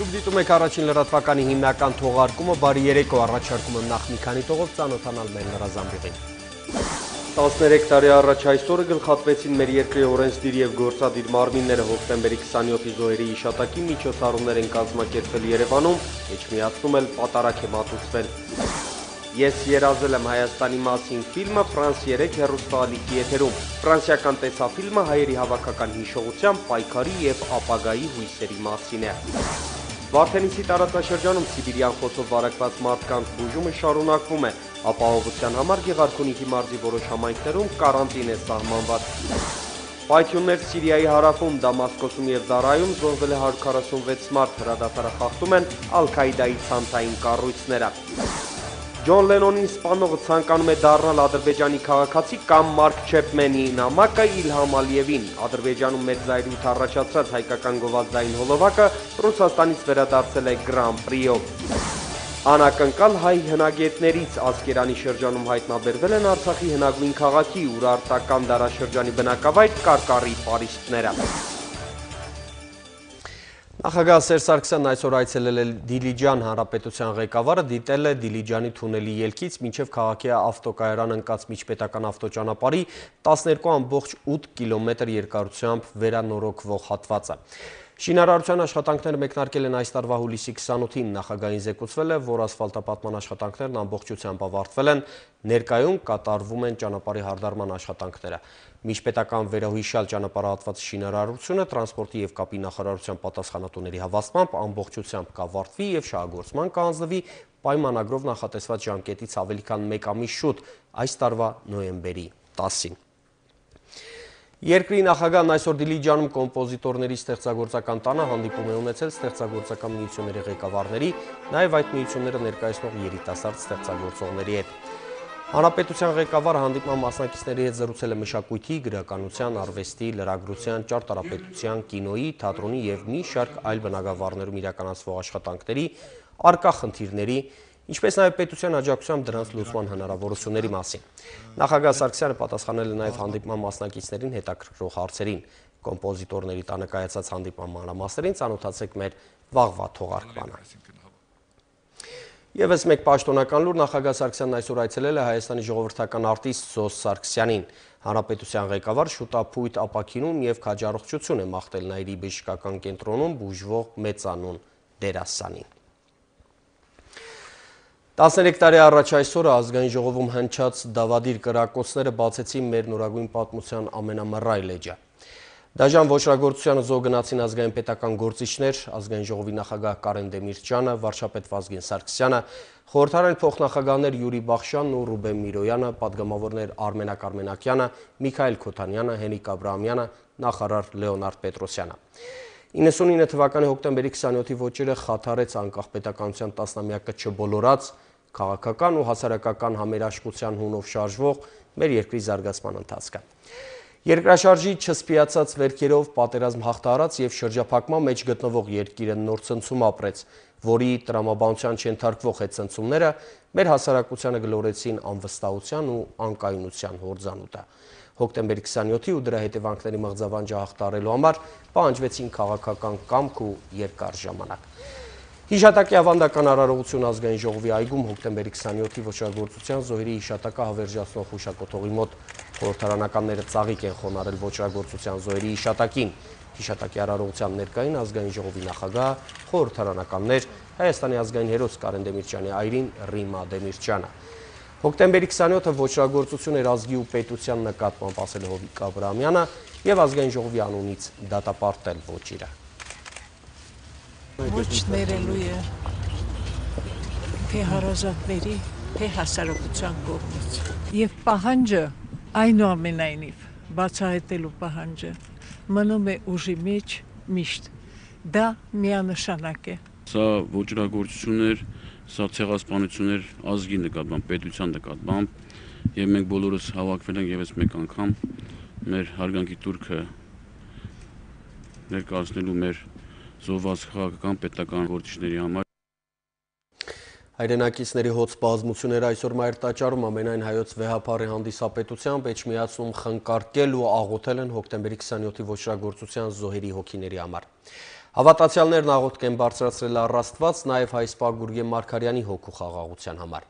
Դուք դիտում եք առաջին լրատվականի հիմնական թողարկումը, բարի երեկո, առաջարկում եմ նախ մի քանի տողով ծանոթանալ մեր լրազամբյուղին։ 13 տարի առաջ այսօրը գլխատվեցին մեր երկրի օրենսդիր եւ գործադիր մարմինները հոկտեմբերի 27-ի զոհերի հիշատակին միջոցառումներ են կազմակերպվել Երևանում, Էջմիածնում էլ պատարակ է մատուցվել։ Ես երազել եմ Հայաստանի մասին ֆիլմը Ֆրանս 3 հեռուստաալիքի եթերում։ Ֆրանսիական տեսաֆիլմը հայերի հավաքական հիշողության, պայքարի եւ ապագայի հույսերի մասին է։ Վարդենիսի տարածաշրջանում Սիբիրյան խոցով վարակված մարդկանց բուժումը շարունակվում է, ապահովության համար Գեղարքունիքի մարզի որոշ համայնքներում կարանտին է սահմանված։ Պայթյուններ Սիրիայի հարավում, Դամասկոսում եւ Դարայում զոհվել է 146 մարդ, հրադադարը խախտում են Ալ-Քայդայի ցանցային կառույցները։ Ջոն Լենոնին սպանողը ցանկանում է դառնալ Ադրբեջանի քաղաքացի կամ Մարկ Չեպմենի նամակը Իլհամ Ալիևին։ Ադրբեջանում մեծ զայրույթ առաջացրած հայկական գովազդային հոլովակը Ռուսաստանից վերադարձել է Գրան Պրիով։ Անակնկալ հայ հնագետներից Ասկերանի շրջանում հայտնաբերվել են Արցախի հնագույն քաղաքի Ուրարտական դարաշրջանի բնակավայր Կարկառի պարիսպները։ Նախագահ Սերժ Սարգսյանն այսօր այցելել է Դիլիջան հանրապետության ղեկավարը դիտել է Դիլիջանի թունելի ելքից մինչև քաղաքի ավտոկայարան ընկած միջպետական ավտոճանապարհի 12.8 կիլոմետր երկարությամբ վերանորոգվող հատվածը։ Շինարարության աշխատանքները մեկնարկել են այս տարվա հուլիսի 28-ին, նախագահին զեկուցվել է, որ ասֆալտապատման աշխատանքներն ամբողջությամբ ավարտվել են, ներկայում կատարվում են ճանապարհի հարդարման աշխատանքները։ Միջպետական վերահույշյալ ճանապարհահատվածի շինարարությունը տրանսպորտի եւ կապի նախարարության պատասխանատուների հավաստմամբ ամբողջությամբ կավարտվի եւ շահագործման կհանձնվի պայմանագրով նախատեսված ժամկետից ավելի քան 1 ամիս շուտ, այս տարվա նոյեմբերի 10-ին։ Երկրի նախագահն այսօր Դիլիջանում կոմպոզիտորների ստեղծագործական տանը հանդիպում է ունեցել ստեղծագործական միությունների ղեկավարների, նաև այդ միությունները ներկայացնող երիտասարդ ստեղծագործողների հետ։ Հանրապետության ղեկավարը հանդիպման մասնակիցների հետ զրուցել է մշակույթի, գրականության, արվեստի, լրագրության, ճարտարապետության, կինոյի, թատրոնի եւ մի շարք այլ բնագավառներում իրականացվող աշխատանքների, առկա խնդիրների, ինչպես նաև պետության աջակցությամբ դրանց լուծման հնարավորությունների մասին։ Նախագահ Սարգսյանը պատասխանել է նաև հանդիպման մասնակիցներին հետաքրքրող հարցերին։ Կոմպոզիտորների տանը կայացած հանդիպման մանրամասներին ծանոթացեք մեր վաղվա թողարկմանը։ Եվս մեկ պաշտոնական լուր, նախագահ Սարգսյանն այսօր այցելել է Հայաստանի ժողովրդական արտիստ Զոս Սարգսյանին։ Հանրապետության ղեկավար շուտափույթ ապաքինում եւ քաջառողջություն է մաղթել Նաիրի բժշկական կենտրոնում բուժվող մեծանուն դերասանին։ 13 տարի առաջ այսօրը ազգային ժողովում հնչած դավադիր կրակոցները բացեցին մեր նորագույն պատմության ամենամռայլ էջը։ Դաժան ոճրագործությանը զոհ գնացին ազգային պետական գործիչներ, ազգային ժողովի նախագահ Կարեն Դեմիրճյանը, վարչապետ Վազգեն Սարգսյանը, խորհրդարան փոխնախագահներ Յուրի Բախշյանն ու Ռուբեն Միրոյանը, պատգամավորներ Արմենակ Արմենակյանը, Միքայել Քոթանյանը, Հենիկ Աբրահամյանը, նախարար Լեոնարդ Պետրոսյանը։ 99 թվականի հոկտեմբերի 27-ի ոճերը խաթարեց անկախ պետականության տասնամյակը չբոլորած, քաղաքական ու հասարակական համերաշխության հունով շարժվող մեր երկրի զարգացման ընթացքը։ Երկրաշարժի չսպիացած վերքերով պատերազմ հաղթահարած եւ շրջափակման մեջ գտնվող երկիրը նոր ցնցում ապրեց, որի տրամաբանության չընթարկվող հետցնցումները մեր հասարակությանը գլորեցին անվստահության ու անկայունության հորձանուտը։ Հոկտեմբերի 27-ի ու դրա հետևանքների մղձավանջը հաղթահարելու համար պահանջվեցին քաղաքական կամք ու երկար ժամանակ։ Հիշատակի ավանդական արարողություն ազգային ժողովի այգում հոկտեմբերի 27-ի ոճրագործության զոհերի հիշատակը հավերժացնող հուշակոթողի մոտ խորհրդարանականները ծաղիկ են խոնարհել ոճրագործության զոհերի հիշատակին։ Հիշատակի արարողության ներկային ազգային ժողովի նախագահ, խորհրդարանականներ, Հայաստանի ազգային հերոս Կարեն Դեմիրճյանի այրին Ռիմա Դեմիրճյանը։ Հոկտեմբերի 27-ը ոճրագործություն էր ազգի ու պետության նկատմամբ, ասել է Հովիկ Աբրահամյանը եւ ազգային ժողովի անունից դատապարտել ոճիրը։ Ոչ ներելու է թե հարազատների, թե հասարակության կողմից։ Եվ պահանջը այնուամենայնիվ բացահայտելու պահանջը մնում է ուժի մեջ միշտ։ Դա միանշանակ է։ Սա ոճրագործություններ, սա ցեղասպանություններ ազգի նկատմամբ, պետության նկատմամբ եւ մենք բոլորս հավաքվել ենք եւս մեկ անգամ մեր հարգանքի տուրքը ներկայացնելու մեր զոհված քաղաքական պետական գործիչների համար։ Հայրենակիցների հոծ բազմությունները այսօր Մայր տաճարում ամենայն հայոց վեհափառի հանդիսապետությամբ Էջմիածնում խնկարկել ու աղոթել են հոկտեմբերի 27-ի ոճրագործության զոհերի հոգիների համար։ Հավատացյալներն աղոթք են բարձրացրել առ Աստված նաև հայ սպա Գուրգեն Մարգարյանի հոգու խաղաղության համար։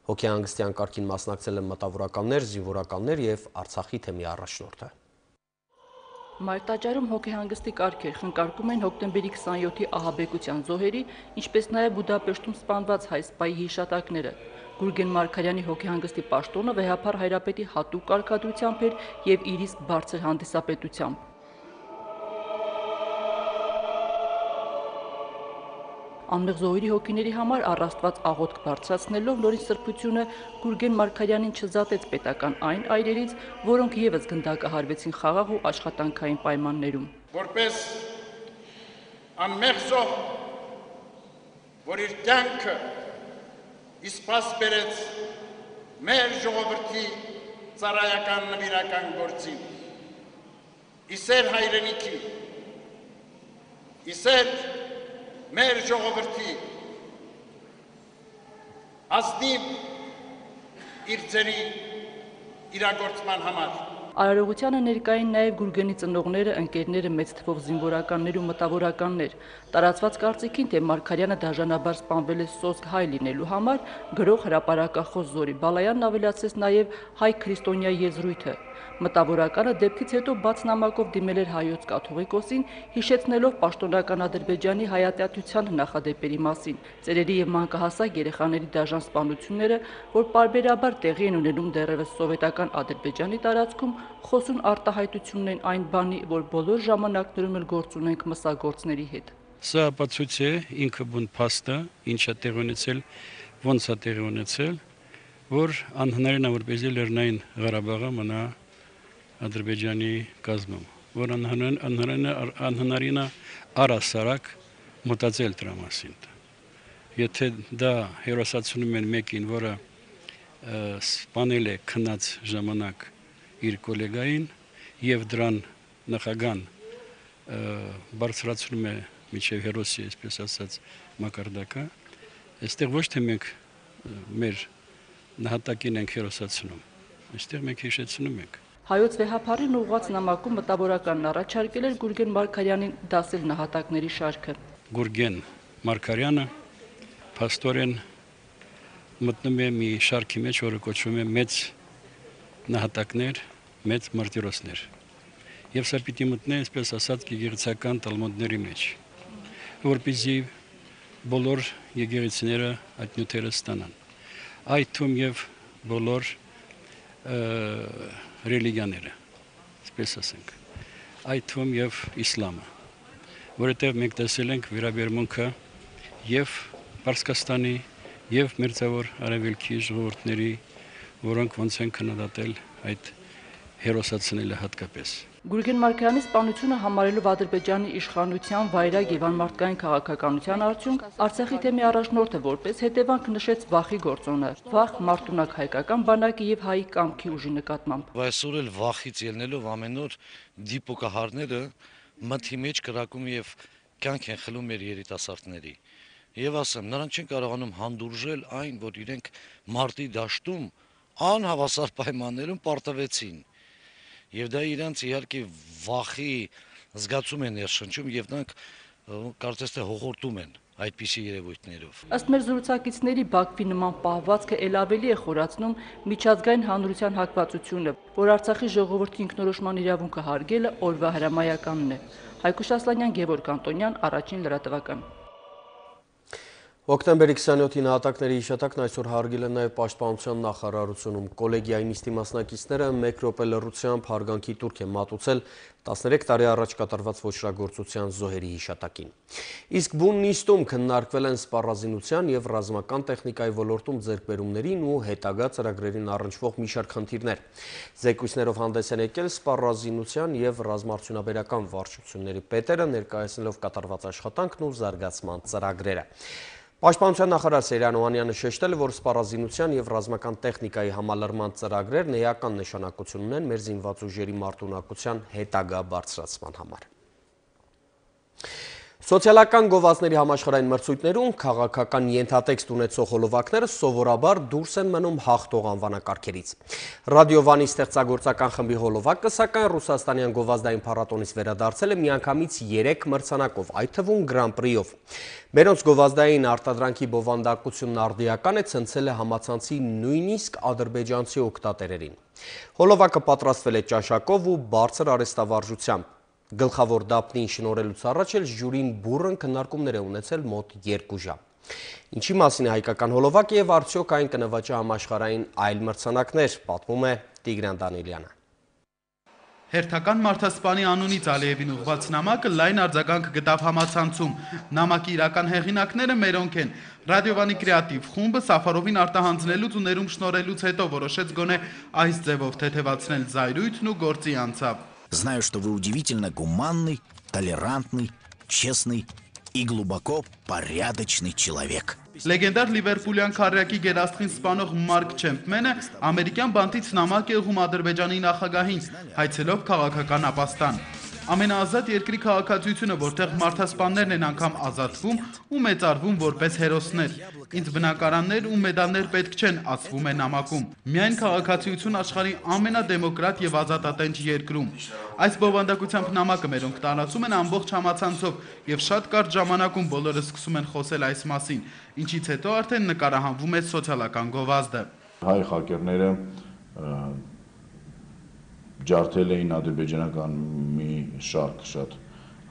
Հոգեհանգստյան կարգին մասնակցել են մտավորականներ, զինվորականներ եւ Արցախի թեմի առաջնորդը։ Մայրտաճարում հոգեհանգստի կարգեր խնկարկում են հոկտեմբերի 27-ի ահաբեկության զոհերի, ինչպես նաև Բուդապեշտում սպանված հայ սպայի հիշատակները։ Գուրգեն Մարգարյանի հոգեհանգստի պաշտոնը վեհափառ Հայրապետի հատուկ կարգադրությամբ էր եւ իր իսկ բարձր հանդիսապետությամբ։ Անմեղ զոհերի հոգիների համար առ Աստված աղոթք բարձրացնելով նորից սրբությունը Գուրգեն Մարգարյանին չզատեց պետական այն այրերից, որոնք եւս գնդակահարվեցին խաղաղ ու աշխատանքային պայմաններում։ Որպես անմեղ զոհ, որ իր կյանքը իսպաս բերեց մեր ժողովրդի ծառայական նվիրական գործին, իսեր հայրենիքի, իսեր մեր ժողովրդի ազնիվ իր ձերի իրագործման համար։ Արարողությանը ներկային նաև Գուրգենի ծնողները, ընկերները, մեծ թվով զինվորականներ ու մտավորականներ։ Տարածված կարծիքին, թե Մարգարյանը դաժանաբար սպանվել է սոսկ հայ լինելու համար, գրող հրապարակախոս Զորի Բալայանն ավելացրեց նաև հայ քրիստոնյա եզրույթը։ Մտավորականը դեպքից հետո բաց նամակով դիմել էր հայոց կաթողիկոսին, հիշեցնելով պաշտոնական Ադրբեջանի հայատյացության նախադեպերի մասին, ծերերի եւ մանկահասակ երեխաների դաժան սպանությունները, որ պարբերաբար տեղի են ունենում դեռևս սովետական Ադրբեջանի տարածքում, խոսուն արտահայտությունն են այն բանի, որ բոլոր ժամանակներում էլ գործ ունենք մսագործների հետ։ Սա ապացույց է ինքը բուն փաստը, ինչա տեղի ունեցել, ոնց է տեղի ունեցել, որ անհնարին է որպեսզի Լեռնային Ղարաբաղը մնա Ադրբեջանի կազմում, որ անհնարին է առասարակ մտածել դրա մասին։ Եթե դա հերոսացնում են մեկին, որը սպանել է քնած ժամանակ իր գոլեգային եւ դրան նախագան բարձրացնում է միջև հերոսի, այսպես ասած, մակարդակը, այստեղ ոչ թե մենք մեր նահատակին ենք հերոսացնում, այստեղ մենք հիշեցնում ենք։ Հայոց վեհափառին ուղղված նամակում մտավորականն առաջարկել էր Գուրգեն Մարգարյանին դասել նահատակների շարքը։ Գուրգեն Մարգարյանը փաստորեն մտնում է մի շարքի մեջ, որը կոչվում է մեծ նահատակներ, մեծ մարտիրոսներ։ Եվ սա պիտի մտնի, այսպես ասած, եկեղեցական տալմուդների մեջ, որպեսզի բոլոր եկեղեցիները այդ նյութերը ստանան։ Այդ թվում եւ բոլոր ռելիգիաները, այսպես ասենք, այդ թվում եւ իսլամը, որովհետեւ մենք տեսել ենք վերաբերմունքը եւ Պարսկաստանի եւ Մերձավոր Արևելքի ժողովուրդների, որոնք ոնց են քննադատել այդ հերոսացնելը հատկապես։ Գուրգեն Մարգարյանի սպանությունը համարելով Ադրբեջանի իշխանության վայրագ եւ անմարդկային քաղաքականության արդյունք, Արցախի թեմի առաջնորդը որպես հետևանք նշեց վախի գործոնը, վախ մարտունակ հայկական բանակի եւ հայի կամքի ուժի նկատմամբ։ Այսօր էլ վախից ելնելով ամեն օր դիպոկահարները մթի մեջ կրակում եւ կյանք են խլում մեր երիտասարդների։ Եվ ասեմ, նրանք չեն կարողանում հանդուրժել այն, որ իրենք մարտի դաշտում անհավասար պայմաններում պարտվեցին։ Եվ դա իրանց իհարկե վախի զգացում են ներշնչում եւ նրանք կարծես թե հողորտում են այդպիսի երևույթներով։ Ըստ մեր զրուցակիցների Բաքվի նման պահվածքը ել ավելի է խորացնում միջազգային հանրության հակվածությունը, որ Արցախի ժողովրդի ինքնորոշման իրավունքը հարգելը օրվա հրամայականն է։ Հայկուշ Ասլանյան, Գևորգ Անտոնյան, Առաջին լրատվական։ Հոկտեմբերի 27-ի նահատակների հիշատակն այսօր հարգել են նաև Պաշտպանության նախարարությունում։ Կոլեգիայի նիստի մասնակիցները մեկ րոպե լռությամբ հարգանքի տուրք են մատուցել 13 տարի առաջ կատարված ոճրագործության զոհերի հիշատակին։ Իսկ բուն նիստում քննարկվել են սպառազինության եւ ռազմական տեխնիկայի ոլորտում ձեռքբերումներին ու հետագա ծրագրերին առնչվող մի շարք խնդիրներ։ Զեկույցներով հանդես են եկել սպառազինության եւ ռազմաարդյունաբերական վարչությունների պետերը, ներկայացնելով կատարված աշխատանքն ու զարգացման ծրագրերը։ Պաշտպանության նախարար Սեյրան Օհանյանը շեշտել է, որ սպառազինության եւ ռազմական տեխնիկայի համալրման ծրագրերն էական նշանակություն ունեն մեր զինված ուժերի մարտունակության հետագա բարձրացման համար։ Սոցիալական գովազդների համաշխարհային մրցույթներում քաղաքական ենթատեքստ ունեցող հոլովակները սովորաբար դուրս են մնում հաղթող անվանակարգերից։ Ռադիովանի ստեղծագործական խմբի հոլովակը, սակայն ռուսաստանյան գովազդային փառատոնից վերադարձել է միանգամից 3 մրցանակով, այդ թվում Grand Prix-ով։ Մերոնց գովազդային արտադրանքի բովանդակությունն արդիական է, ցնցել է համացանցի նույնիսկ ադրբեջանցի օգտատերերին։ Հոլովակը պատրաստվել է ճաշակով ու բարձր արհեստավարժությամբ։ Գլխավոր դափնին շնորհելուց առաջ էլ ժյուրին բուռն քննարկումներ է ունեցել մոտ 2 ժամ։ Ինչի մասին է հայկական հոլովակը եւ արդյոք այն կնվաճի համաշխարհային այլ մրցանակներ, պատմում է Տիգրան Դանիելյանը։ Հերթական մարդասպանի անունից Ալիևին ուղղված նամակը լայն արձագանք գտավ համացանցում։ Նամակի իրական հեղինակները մերոնք են։ Ռադիովանի կրեատիվ խումբը Սաֆարովին արտահանձնելուց ու ներում շնորհելուց հետո որոշեց գոնե այս ձևով թեթևացնել զայրույթն ու գործի անցավ։ Знаю, что вы удивительно гуманный, толерантный, честный и глубоко порядочный человек. Լեգենդար լիվերպուլյան քարյակի գերաստղին սպանող Մարկ Չեմպմենը ամերիկյան բանտից նամակ է ուղղում Ադրբեջանի նախագահին, հայցելով քաղաքական ապաստան։ Ամենաազատ երկրի քաղաքացիությունը, որտեղ մարդասպաններն են անգամ ազատվում ու մեծարվում որպես հերոսներ։ Ինձ բնակարաններ ու մեդալներ պետք չեն, ասվում է նամակում։ Միայն քաղաքացիություն աշխարհի ամենադեմոկրատ եւ ազատատենչ երկրում։ Այս բովանդակությամբ նամակը մերոնք տարածում են ամբողջ համացանցով եւ շատ կարճ ժամանակում բոլորը սկսում են խոսել այս մասին, ինչից հետո արդեն նկարահանվում է սոցիալական գովազդը։ Հայ հակերները ջարդել էին ադրբեջանական մի շարք շատ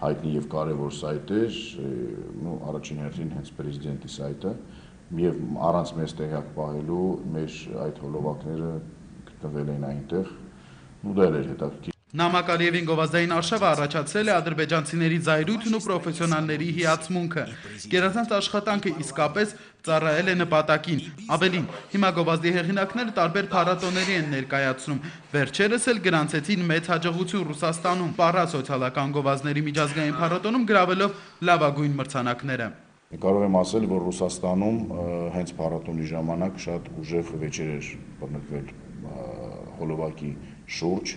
հայտնի եւ կարեւոր սայթեր, առաջին հերթին հենց պրեզիդենտի սայթը, եւ առանց մեզ տեղյակ պահելու մեր այդ հոլովակները գտնվել են այնտեղ, ու դա էր հետաքրքիր։ Նամակ Ալիևին գովազդային արշավը առաջացրել է ադրբեջանցիների զայրույթն ու պրոֆեսիոնալների հիացմունքը։ Գերազանց աշխատանքը իսկապես ծառայել է նպատակին։ Ավելին, հիմա գովազդի հեղինակները տարբեր փառատոների են ներկայացնում։ Վերջերս էլ գրանցեցին մեծ հաջողություն Ռուսաստանում պառա սոցիալական գովազդների միջազգային փառատոնում գրավելով լավագույն մրցանակները։ Կարող եմ ասել, որ Ռուսաստանում հենց փառատոնի ժամանակ շատ ուժեղ վեճեր էր բռնկվել հոլովակի շուրջ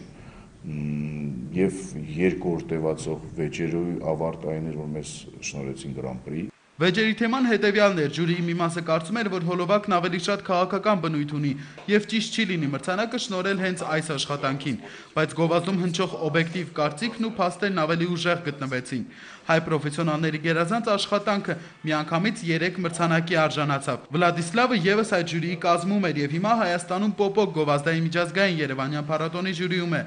եւ 2 օր տևածող վեճերու ավարտ այն էր, որ մեզ շնորհեցին Grand Prix։ Վեճերի թեման հետևյալն էր, ժյուրիի մի մասը կարծում էր, որ հոլովակն ավելի շատ քաղաքական բնույթ ունի եւ ճիշտ չի լինի մրցանակը շնորհել հենց այս աշխատանքին, բայց գովազդում հնչող օբյեկտիվ կարծիքն ու փաստերն ավելի ուժեղ գտնվեցին։ Հայ պրոֆեսիոնալների գերազանց աշխատանքը միանգամից 3 մրցանակի արժանացավ։ Վլադիսլավը եւս այդ ժյուրիի կազմում էր եւ հիմա Հայաստանում Պոպոկ գովազդային միջազգային Երևանյան փառատոնի ժյուրիում է։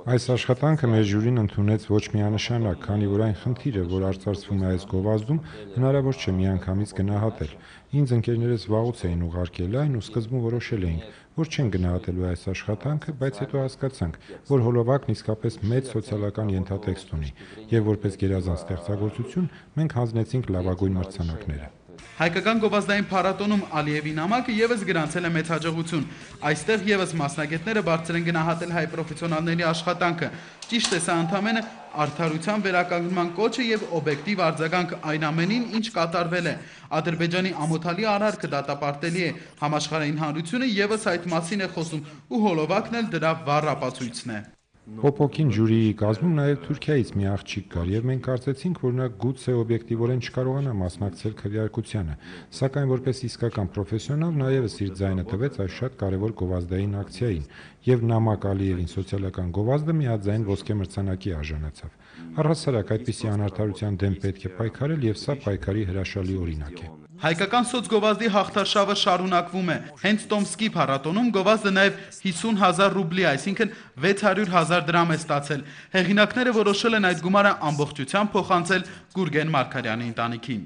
Այս աշխատանքը մեր ժյուրին ընդունեց ոչ միանշանակ, քանի որ այն խնդիրը, որ արծարծվում է այս գովազդում, հնարավոր չէ միանգամից գնահատել։ Ինձ ընկերներս վաղուց էին ուղարկել այն ու սկզբում որոշել էինք, որ չեն գնահատելու այս աշխատանքը, բայց հետո հասկացանք, որ հոլովակն իսկապես մեծ սոցիալական ենթատեքստ ունի, եւ որպես գերազանց ստեղծագործություն մենք հանձնեցինք լավագույն մրցանակները։ Հայկական գովազդային փառատոնում Ալիևի նամակը եւս գրանցել է մեծ հաջողություն։ Այստեղ եւս մասնագետները բարձր են գնահատել հայ պրոֆեսիոնալների աշխատանքը։ Ճիշտ է, սա ընդամենը արդարության վերականգնման կոչը եւ օբյեկտիվ արձագանք այն ամենին, ինչ կատարվել է։ Ադրբեջանի ամոթալի արարքը դատապարտելի է։ Համաշխարհային հանրությունը եւս այդ մասին է խոսում ու հոլովակն էլ դրա վառ ապացույցն է։ Պոպոկին ժյուրիի կազմում նաև Թուրքիայից մի աղջիկ կար եւ մենք կարծեցինք, որ նա գուցե օբյեկտիվորեն չկարողանա մասնակցել քվեարկությանը, սակայն որպես իսկական պրոֆեսիոնալ նա եւս իր ձայնը տվեց այս շատ կարեւոր գովազդային ակցիային եւ նամակ Ալիևին սոցիալական գովազդը միաձայն ոսկե մրցանակի արժանացավ։ Առհասարակ այդպիսի անարդարության դեմ պետք է պայքարել եւ սա պայքարի հրաշալի օրինակ է։ Հայկական սոցգովազդի հաղթարշավը շարունակվում է։ Հենց Տոմսկի փառատոնում գովազդը նաև 50,000 ռուբլի, այսինքն 600,000 դրամ է ստացել։ Հեղինակները որոշել են այդ գումարը ամբողջությամբ փոխանցել Գուրգեն Մարգարյանի ընտանիքին։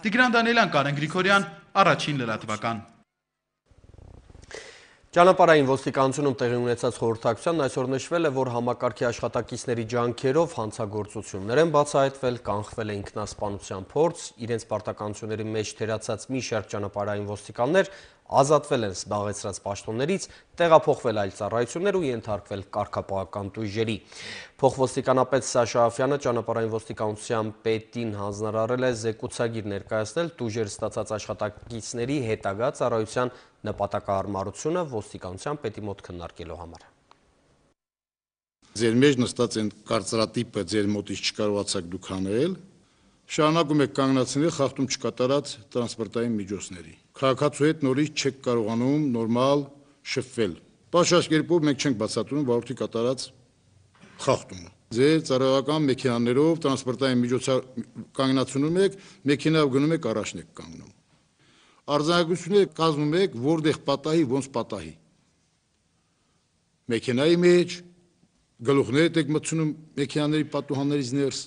Տիգրան Դանիելյան, Կարեն Գրիգորյան, Առաջին լրատվական։ Ճանապարհային ոստիկանությունում տեղի ունեցած խորհրդակցությանն այսօր նշվել է, որ համակարգի աշխատակիցների ջանքերով հանցագործություններ են բացահայտվել, կանխվել է ինքնասպանության փորձ, իրենց պարտականությունների մեջ թերացած մի շարք ճանապարհային ոստիկաններ ազատվել են զբաղեցրած պաշտոններից, տեղափոխվել այլ ծառայություններ ու ենթարկվել կարգապահական տույժերի։ Փոխոստիկանապետ Սաշա Աֆյանը ճանապարհային ոստիկանության պետին հանձնարարել է զեկուցագիր ներկայացնել տույժեր ստացած աշխատակիցների հետագա ծառայության նպատակահարմարությունը ոստիկանության պետի մոտ քննարկելու համար։ Ձեր մեջ նստած են կարծրատիպը ձեր մոտից չկարողացաք դուք անել, շարունակում եք կանգնացնել խախտում չկատարած տրանսպորտային միջոցների։ Քաղաքացու հետ նորից չեք կարողանում նորմալ շփվել։ Բացառիկ կերպով մենք չենք բացատրում վարորդի կատարած խախտումը։ Ձեր ծառայական մեքենաներով տրանսպորտային միջոցառ կանգնացնում եք, մեքենայով գնում եք առաջն եք կանգնում։ Արձանագրությունները կազմում եք որտեղ պատահի, ոնց պատահի։ Մեքենայի մեջ գլուխներդ եք մտցնում մեքենաների պատուհաններից ներս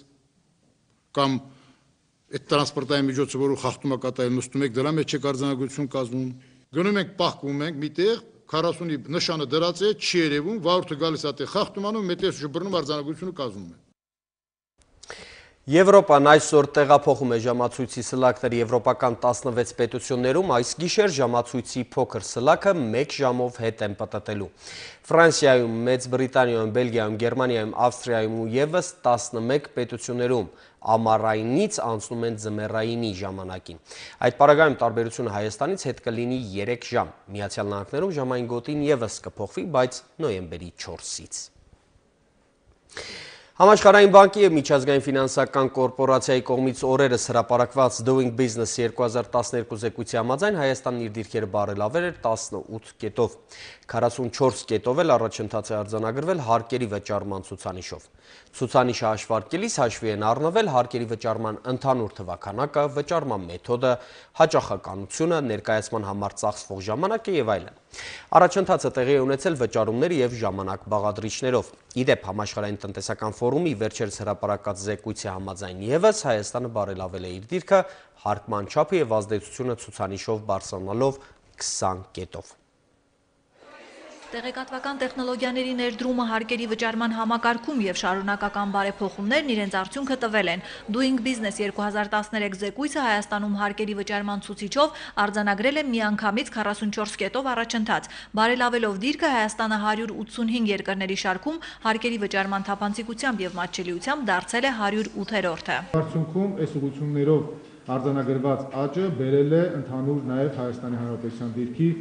կամ այդ տրանսպորտային միջոցը, որը խախտում է կատարել, նստում եք դրա մեջ եք արձանագրություն կազմում։ Գնում ենք պահվում ենք միտեղ 40-ի նշանը դրած է, չի երևում, վարորդը գալիս է այդտեղ խախտում անում, մետես բռնում արձանագրությունը կազմում է։ Եվրոպան այսօր տեղափոխում է ժամացույցի սլակներ եվրոպական 16 պետություններում, այս գիշեր ժամացույցի փոքր սլակը 1 ժամով հետ են պտտելու։ Ֆրանսիայում, Մեծ Բրիտանիայում, Բելգիայում, Գերմանիայում, Ավստրիայում ու ևս 11 պետություններում ամառայինից անցնում են ձմեռայինի ժամանակին։ Այդ պարագայում տարբերությունը Հայաստանից հետ կլինի 3 ժամ։ Միացյալ Նահանգներում ժամային գոտին ևս կփոխվի, բայց նոյեմբերի 4-ից։ Համաշխարհային բանկի և միջազգային ֆինանսական կորպորացիայի կողմից օրերս հրապարակված Doing Business 2012 զեկույցի համաձայն Հայաստանն իր դիրքերը բարելավել էր 18 կետով։ 44 կետով էլ առաջընթաց է արձանագրվել հարկերի վճարման ցուցանիշով։ Ցուցանիշը հաշվարկելիս հաշվի են առնվել հարկերի վճարման ընդհանուր թվաքանակը, վճարման մեթոդը, հաճախականությունը, ներկայացման համար ծախսվող ժամանակը եւ այլն։ Առաջընթացը տեղի է ունեցել վճարումների եւ ժամանակ բաղադրիչներով։ Իդեպ համաշխարհային տնտեսական ֆորումի վերջերս հրապարակած զեկույցի համաձայն ևս Հայաստանը բարելավել է իր դիրքը հարկման չափը եւ ազդեցությունը ցուցանիշով բարձրանալով 20 կետով։ Տեղեկատվական տեխնոլոգիաների ներդրումը հարկերի վճարման համակարգում եւ շարունակական բարեփոխումներն իրենց արդյունքը տվել են։ Doing Business 2013 զեկույցը Հայաստանում հարկերի վճարման ցուցիչով արձանագրել է միանգամից 44 կետով առաջընթաց։ Բարելավելով դիրքը Հայաստանը 185 երկրների շարքում հարկերի վճարման թափանցիկությամբ եւ մատչելիությամբ դարձել է 108-րդը։ Արդյունքում այս ուղղություններով արձանագրված աճը բերել է ընդհանուր նաեւ Հայաստանի Հանրապետության դիրքի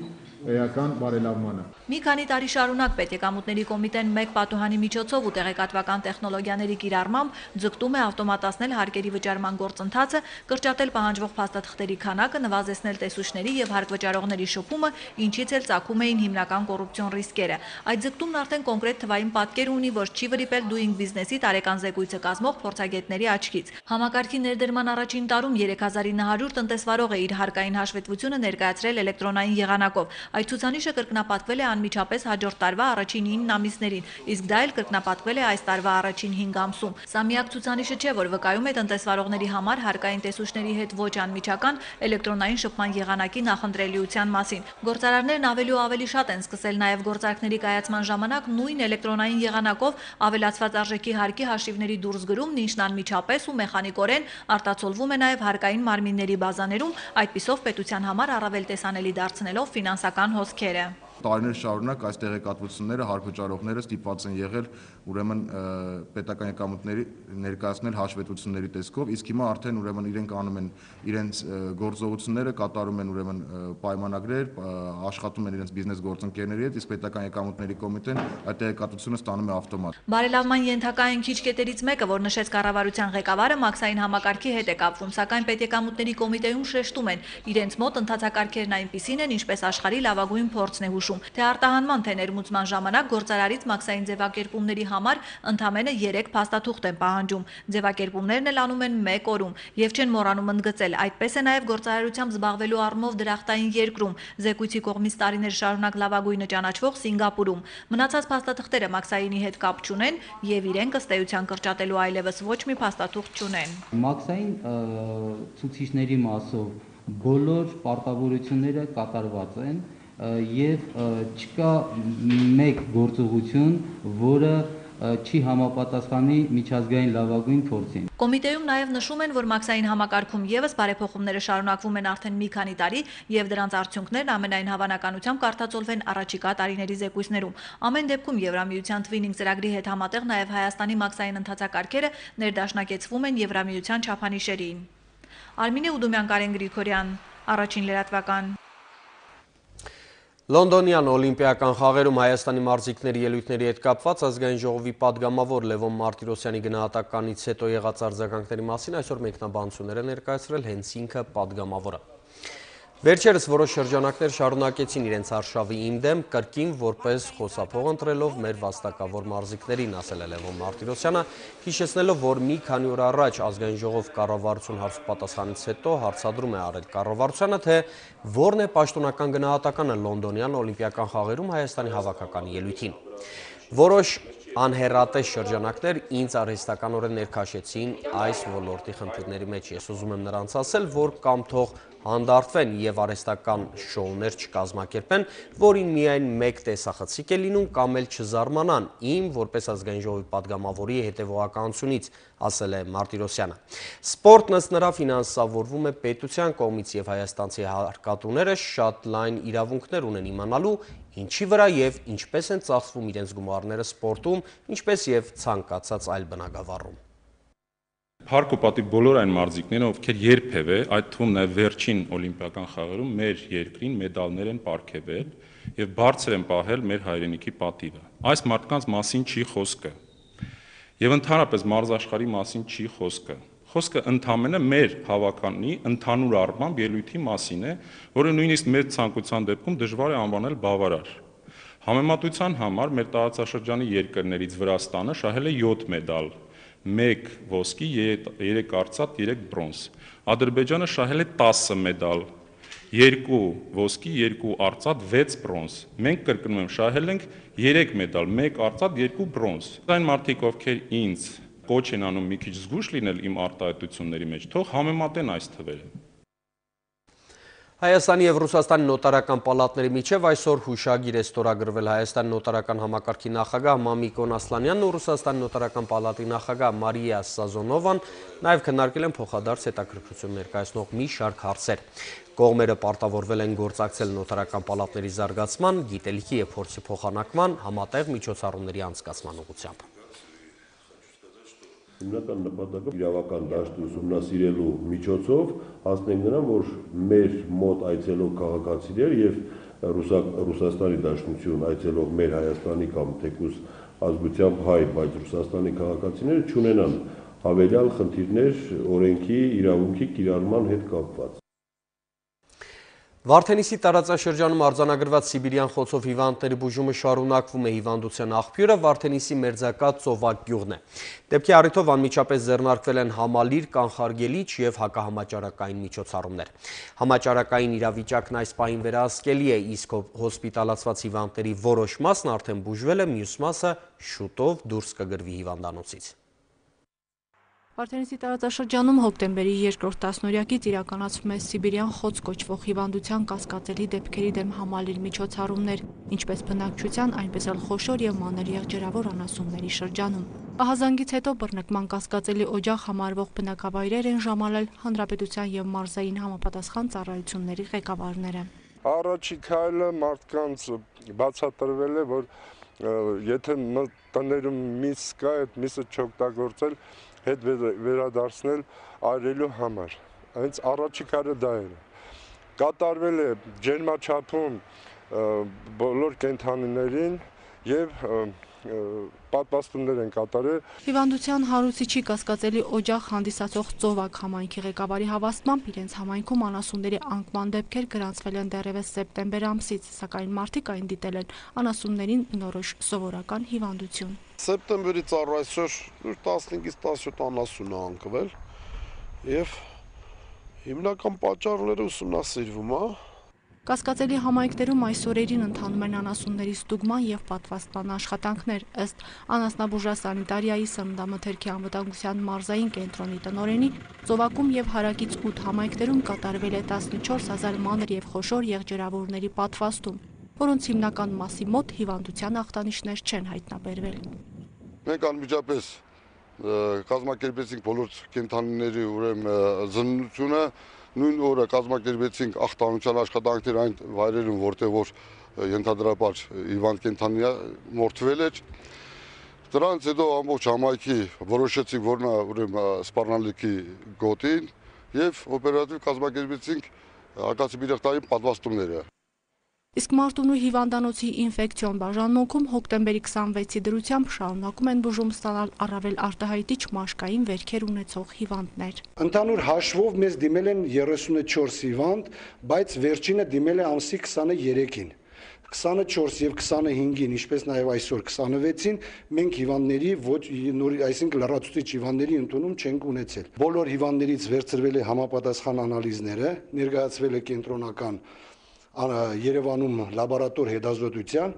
էական բարելավմանը։ Մի քանի տարի շարունակ Պետեկամուտների կոմիտեն մեկ պատուհանի միջոցով ու տեղեկատվական տեխնոլոգիաների կիրառմամբ ձգտում է ավտոմատացնել հարկերի վճարման գործընթացը, կրճատել պահանջվող փաստաթղթերի քանակը, նվազեցնել տեսուչների եւ հարկ վճարողների շփումը, ինչից էլ ծագում էին հիմնական կոռուպցիոն ռիսկերը։ Այդ ձգտումն արդեն կոնկրետ թվային պատկեր ունի, որ չի վրիպել Doing Business-ի տարեկան զեկույցը կազմող փորձագետների աչքից։ Համակարգի ներդրման առաջին տարում 3900 տնտեսվարող է իր հարկային հաշվետվությունը ներկայացրել էլեկտրոնային եղանակով։ Այդ ցուցանիշը կրկնապատկվել է անմիջապես հաջորդ տարվա առաջին 9 ամիսներին, իսկ դա էլ կրկնապատկվել է այս տարվա առաջին 5 ամսում։ Սա միակ ցուցանիշը չէ, որ վկայում է տնտեսվարողների համար հարկային տեսուչների հետ ոչ անմիջական էլեկտրոնային շփման եղանակի նախընտրելիության մասին։ Գործարարներն ավելի ու ավելի շատ են սկսել նաև գործարքների կայացման ժամանակ նույն էլեկտրոնային եղանակով ավելացված արժեքի հարկի հաշիվների դուրս գրումն, ինչն անմիջապես ու մեխանիկորեն արտացոլվում է նաև հարկային մարմինների բազաներում, այդպիսով պետության համար առավել տեսանելի դարձնելով ֆինանսական հոսքերը։ Տարիներ շարունակ այս տեղեկատվությունները հարկվճարողները ստիպված են եղել ուրեմն պետական եկամուտների ներկայացնել հաշվետվությունների տեսքով, իսկ հիմա արդեն ուրեմն իրենք անում են իրենց գործողությունները, կատարում են ուրեմն պայմանագրեր, աշխատում են իրենց բիզնես գործընկերների հետ, իսկ պետական եկամուտների կոմիտեն այդ տեղեկատվությունը ստանում է ավտոմատ։ Բարելավման ենթակա այն քիչ կետերից մեկը, որ նշեց կառավարության ղեկավարը, մաքսային համակարգի հետ է կապվում, սակայն պետեկամուտների կոմիտեում շեշտում են, իրենց մոտ ընթացակարգերն այնպիսին են, ինչպես աշխարհի լավագույն փորձն է հուշում, թե արտահանման, թե ներմուծման ժամանակ գործարարից մաքսային ձևակերպումների համար ընդամենը 3 փաստաթուղթ են պահանջում։ Ձևակերպումներն էլ անում են 1 օրում եւ չեն մոռանում ընդգծել, այդպես է նաեւ գործարարությամբ զբաղվելու առումով դրախտային երկրում, զեկույցի կողմից տարիներ շարունակ լավագույնը ճանաչվող Սինգապուրում։ Մնացած փաստաթղթերը մաքսայինի հետ կապ չունեն եւ իրենք ըստ էության կրճատելու այլևս ոչ մի փաստաթուղթ չունեն։ Մաքսային ցուցիչների մասով բոլոր պարտավորությունները կատարված են եւ չկա մեկ գործողություն, որը չի համապատասխանի միջազգային լավագույն փորձին։ Կոմիտեում նաև նշում են, որ մաքսային համակարգում եւս բարեփոխումները շարունակվում են արդեն մի քանի տարի եւ դրանց արդյունքներն ամենայն հավանականությամբ կարտացոլվեն առաջիկա տարիների զեկույցներում։ Ամեն դեպքում Եվրամիության Twinning ծրագրի հետ համատեղ նաև Հայաստանի մաքսային ընթացակարգերը ներդաշնակեցվում են Եվրամիության չափանիշերին։ Արմինե Ուդումյան, Կարեն Գրիգորյան, Առաջին լրատվական։ Լոնդոնյան օլիմպիական խաղերում Հայաստանի մարզիկների ելույթների հետ կապված ազգային ժողովի պատգամավոր Լևոն Մարտիրոսյանի գնահատականից հետո եղած արձագանքների մասին այսօր մեկնաբանություններ է ներկայացրել հենց ինքը պատգամավորը։ Վերջերս որոշ շրջանակներ շարունակեցին իրենց արշավի իմ դեմ, կրկին որպես խոսափող ընտրելով մեր վաստակավոր մարզիկներին, ասել է Լևոն Մարտիրոսյանը, հիշեցնելով, որ մի քանի օր առաջ ազգային ժողով կառավարություն հարցպատասխանից հետո հարցադրում է արել կառավարությանը, թե որն է պաշտոնական գնահատականը Լոնդոնյան օլիմպիական խաղերում Հայաստանի հավաքականի ելույթին։ Որոշ անհեռատես շրջանակներ ինձ արհեստականորեն ներքաշեցին այս ոլորտի խնդիրների մեջ։ Ես ուզում եմ նրանց ասել, որ կամ թող հանդարտվեն եւ արհեստական շոուներ չկազմակերպեն, որին միայն մեկ տեսախցիկ է լինում, կամ էլ չզարմանան իմ որպես ազգային ժողովի պատգամավորի հետևողականությունից, ասել է Մարտիրոսյանը։ Սպորտն ըստ նրա ֆինանսավորվում է պետության կողմից եւ հայաստանցի հարկատուները շատ լայն իրավունքներ ունեն իմանալու ինչի վրա եւ ինչպես են ծախսվում իրենց գումարները սպորտում, ինչպես եւ ցանկացած այլ բնագավառում։ Փառք ու պատիվ բոլոր այն մարզիկները, ովքեր երբևէ, այդ թվում նաև վերջին օլիմպիական խաղերում մեր երկրին մեդալներ են պարգևել եւ բարձր են պահել մեր հայրենիքի պատիվը։ Այս մարդկանց մասին չի խոսքը։ Եվ ընդհանրապես մարզաշխարհի մասին չի խոսքը։ Խոսքը ընդամենը մեր հավաքանի ընդհանուր առմամբ ելույթի մասին է, որը նույնիսկ մեր ցանկության դեպքում դժվար է անվանել բավարար։ Համեմատության համար մեր տարածաշրջանի երկրներից Վրաստանը շահել է 7 մեդալ։ 1 ոսկի, 3 արծաթ, 3 բրոնզ։ Ադրբեջանը շահել է 10 մեդալ, 2 ոսկի, 2 արծաթ, 6 բրոնզ։ Մենք կրկնում եմ շահել ենք 3 մեդալ, 1 արծաթ, 2 բրոնզ։ Այն մարդիկ, ովքեր ինձ կոչ են անում մի քիչ զգույշ լինել իմ արտահայտությունների մեջ, թող համեմատեն այս թվերը։ Հայաստանի եւ Ռուսաստանի նոտարական պալատների միջև այսօր հուշագիր է ստորագրվել Հայաստանի նոտարական համակարգի նախագահ Մամիկոն Ասլանյանն ու Ռուսաստանի նոտարական պալատի նախագահ Մարիա Սազոնովան նաեւ քննարկել են փոխադարձ հետաքրքրություն ներկայացնող մի շարք հարցեր։ Կողմերը պարտավորվել են գործակցել նոտարական պալատների զարգացման, գիտելիքի եւ փորձի փոխանակման, համատեղ միջոցառումների անցկացման ուղղությամբ։ Հիմնական նպատակը իրավական դաշտը ուսումնասիրելու միջոցով հասնենք նրան, որ մեր մոտ այցելող քաղաքացիներ եւ Ռուսաստանի Դաշնություն այցելող մեր Հայաստանի կամ թեկուզ ազգությամբ հայ, բայց Ռուսաստանի քաղաքացիները չունենան հավելյալ խնդիրներ օրենքի, իրավունքի կիրառման հետ կապված։ Վարդենիսի տարածաշրջանում արձանագրված Սիբիրյան խոցով հիվանդների բուժումը շարունակվում է հիվանդության աղբյուրը Վարդենիսի մերձակա Ծովակ գյուղն է։ Դեպքի առիթով անմիջապես ձեռնարկվել են համալիր, կանխարգելիչ եւ հակահամաճարակային միջոցառումներ։ Համաճարակային իրավիճակն այս պահին վերահսկելի է, իսկ հոսպիտալացված հիվանդների որոշ մասն արդեն բուժվել է, մյուս մասը շուտով դուրս կգրվի հիվանդանոցից։ Վարդենիսի տարածաշրջանում հոկտեմբերի 2-րդ տասնօրյակից իրականացվում է Սիբիրյան խոց կոչվող հիվանդության կասկածելի դեպքերի դեմ համալիր միջոցառումներ, ինչպես բնակչության, այնպես էլ խոշոր եւ մանր եղջերավոր անասունների շրջանում։ Ահազանգից հետո բռնկման կասկածելի օջախ համարվող բնակավայրեր են ժամանել հանրապետության եւ մարզային համապատասխան ծառայությունների ղեկավարները։ Առաջի քայլը մարդկանց բացատրվել է, որ եթե տներում միս կա, այդ միսը չօգտագործել հետ վերադարձնել այրելու համար։ Հենց առաջի քայլը դա է։ Կատարվել է ջերմաչափում բոլոր կենդանիներին եւ պատվաստումներ են կատարել։ Հիվանդության հարուցիչի կասկածելի օջախ հանդիսացող Ծովակ համայնքի ղեկավարի հավաստմամբ իրենց համայնքում անասունների անկման դեպքեր գրանցվել են դեռևս սեպտեմբեր ամսից, սակայն մարդիկ այն դիտել են անասուններին բնորոշ սովորական հիվանդություն։ Սեպտեմբերից առ այսօր 15-ից 17 անասուն է անկվել եւ հիմնական պատճառները ուսումնասիրվում է։ Կասկածելի համայնքներում այս օրերին ընթանում են անասունների ստուգման եւ պատվաստման աշխատանքներ, ըստ անասնաբուժասանիտարիայի սննդամթերքի անվտանգության մարզային կենտրոնի տնօրենի, Ծովակում եւ հարակից 8 համայնքներում կատարվել է 14000 մանր եւ խոշոր եղջերավորների պատվաստում, որոնց հիմնական մասի մոտ հիվանդության ախտանիշներ չեն հայտնաբերվել։ Մենք անմիջապես կազմակերպեցինք բոլոր կենդանիների ուրեմն զննությունը, նույն օրը կազմակերպեցինք ախտանության աշխատանքներ այն վայրերում, որտեղ որ ենթադրաբար հիվանդ կենդանիա մորթվել էր։ Դրանից հետո ամբողջ համայնքի որոշեցինք, որ նա ուրեմն սպառնալիքի գոտին եւ օպերատիվ կազմակերպեցինք արկածի բիրեղտային պատվաստումները։ Իսկ Մարտունու հիվանդանոցի ինֆեկցիոն բաժանմունքում հոկտեմբերի 26-ի դրությամբ շարունակում են բուժում ստանալ առավել արտահայտիչ մաշկային վերքեր ունեցող հիվանդներ։ Ընդհանուր հաշվով մեզ դիմել են 34 հիվանդ, բայց վերջինը դիմել է ամսի 23-ին։ 24 եւ 25-ին, ինչպես նաև այսօր 26-ին մենք հիվանդների այսինքն լրացուցիչ հիվանդների ընդունում չենք ունեցել։ Բոլոր հիվանդներից վերցրվել է համապատասխան անալիզները, ներկայացվել է կենտրոնական Երևանում լաբորատոր հետազոտության